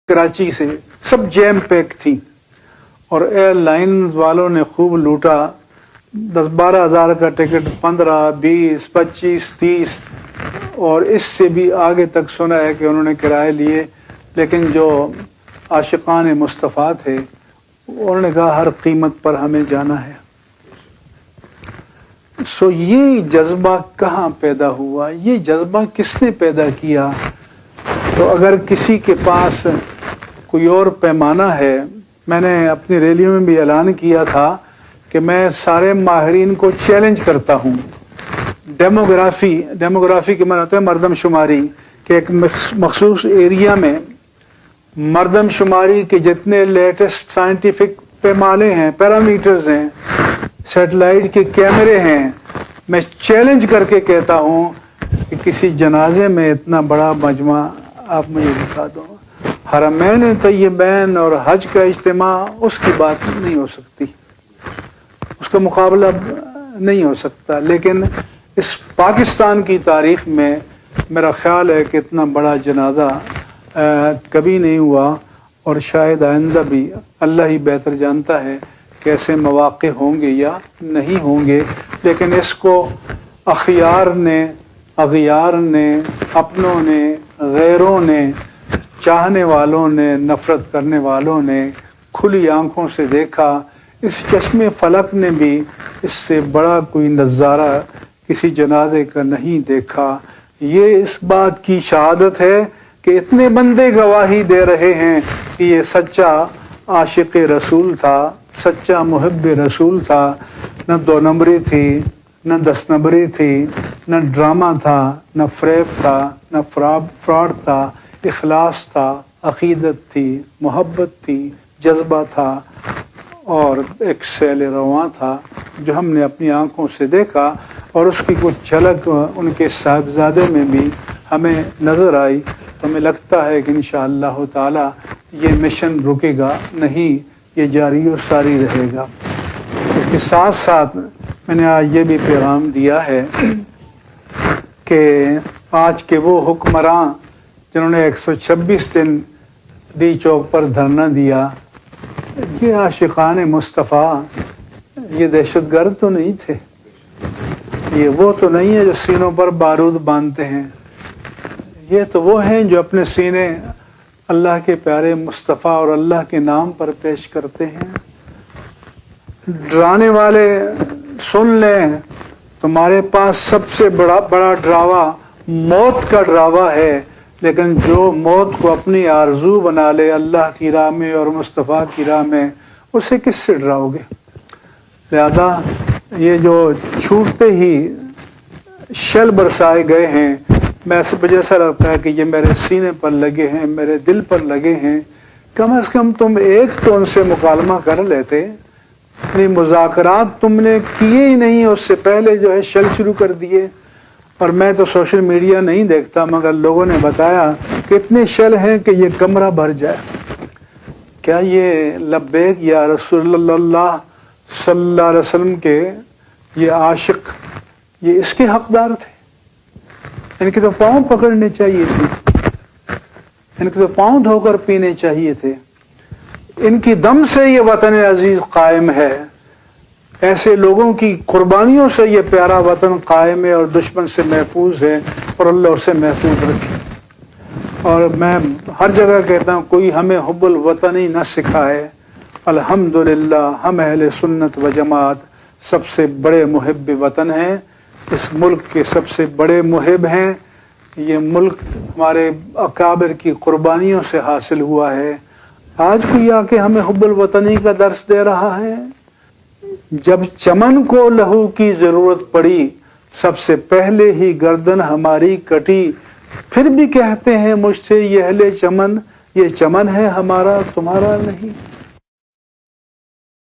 कराची से, सब jam pack थी और एयरलाइन वालों ने खूब लूटा। 10-12 हज़ार का टिकट 15, 20, 25, 30 और इससे भी आगे तक सुना है कि उन्होंने किराए लिए। लेकिन जो आशिकान मुस्तफ़ा थे उन्होंने कहा हर कीमत पर हमें जाना है। सो ये जज्बा कहाँ पैदा हुआ, ये जज्बा किसने पैदा किया? तो अगर किसी के पास कोई और पैमाना है, मैंने अपनी रैलियों में भी ऐलान किया था कि मैं सारे माहिरीन को चैलेंज करता हूँ। डेमोग्राफी के माने होते हैं मर्दमशुमारी के एक मखसूस एरिया में मर्दमशुमारी के जितने लेटेस्ट साइंटिफिक पैमाने हैं, पैरामीटर्स हैं, सैटेलाइट के कैमरे हैं, मैं चैलेंज करके कहता हूँ कि किसी जनाजे में इतना बड़ा मजमा आप मुझे दिखा दो। हरमैन तय्यबैन और हज का इज्तिमा उसकी बात नहीं हो सकती, उसका मुकाबला नहीं हो सकता। लेकिन इस पाकिस्तान की तारीख में मेरा ख्याल है कि इतना बड़ा जनाजा कभी नहीं हुआ और शायद आइंदा भी अल्लाह ही बेहतर जानता है कैसे मौक़े होंगे या नहीं होंगे। लेकिन इसको अखियार ने, अगियार ने, अपनों ने, गैरों ने, चाहने वालों ने, नफ़रत करने वालों ने खुली आंखों से देखा। इस चश्मे फलक ने भी इससे बड़ा कोई नज़ारा किसी जनाजे का नहीं देखा। ये इस बात की शहादत है कि इतने बंदे गवाही दे रहे हैं कि ये सच्चा आशिक रसूल था, सच्चा मुहिब रसूल था। न 2 नंबरी थी, न 10 नंबरी थी, न ड्रामा था, न फ्रेब था, न फ्रॉड था, इखलास था, अकीदत थी, मोहब्बत थी, जज्बा था और एक सैल रवां था जो हमने अपनी आंखों से देखा। और उसकी कुछ झलक उनके साहिबजादे में भी हमें नज़र आई। तो हमें लगता है कि इंशाअल्लाह ताला ये मिशन रुकेगा नहीं, ये जारी और सारी रहेगा। इसके साथ साथ मैंने आज ये भी पैगाम दिया है कि आज के वो हुक्मरां जिन्होंने 126 दिन डी चौक पर धरना दिया, ये आशिकान मुस्तफ़ा, ये दहशतगर्द तो नहीं थे, ये वो तो नहीं है जो सीनों पर बारूद बांधते हैं। ये तो वो हैं जो अपने सीने अल्लाह के प्यारे मुस्तफ़ा और अल्लाह के नाम पर पेश करते हैं। डराने वाले सुन लें, तुम्हारे पास सबसे बड़ा डरावा मौत का डरावा है। लेकिन जो मौत को अपनी आरजू बना ले अल्लाह की राह में और मुस्तफ़ा की राह में, उसे किससे डराओगे? लिहाजा ये जो छूटते ही शल बरसाए गए हैं, मैं मुझे ऐसा लगता है कि ये मेरे सीने पर लगे हैं, मेरे दिल पर लगे हैं। कम से कम तुम एक तो उनसे मुकालमा कर लेते। अपनी मुज़ाकरात तुमने किए ही नहीं, उससे पहले जो है शल शुरू कर दिए। और मैं तो सोशल मीडिया नहीं देखता, मगर लोगों ने बताया कि इतने शल हैं कि ये कमरा भर जाए। क्या ये लब्बैक या रसूलुल्लाह सल्लल्लाहु अलैहि वसल्लम के ये आशिक, ये इसके हकदार थे? इनके तो पाँव पकड़ने चाहिए थे, इनके तो पाँव धोकर पीने चाहिए थे। इनकी दम से ये वतन अजीज कायम है, ऐसे लोगों की कुर्बानियों से ये प्यारा वतन कायम है और दुश्मन से महफूज है, और अल्लाह उसे महफूज रखे। और मैं हर जगह कहता हूँ, कोई हमें हुब्बुल वतन ही न सिखाए। अल्हम्दुलिल्लाह हम अहले सुन्नत व जमात सबसे बड़े मुहिब वतन हैं, इस मुल्क के सबसे बड़े मुहिब हैं। ये मुल्क हमारे अकाबिर की कुर्बानियों से हासिल हुआ है। आज कोई आके हमें हुब्बुल वतनी का दर्स दे रहा है। जब चमन को लहू की जरूरत पड़ी, सबसे पहले ही गर्दन हमारी कटी। फिर भी कहते हैं मुझसे ये अहले चमन, ये चमन है हमारा तुम्हारा नहीं।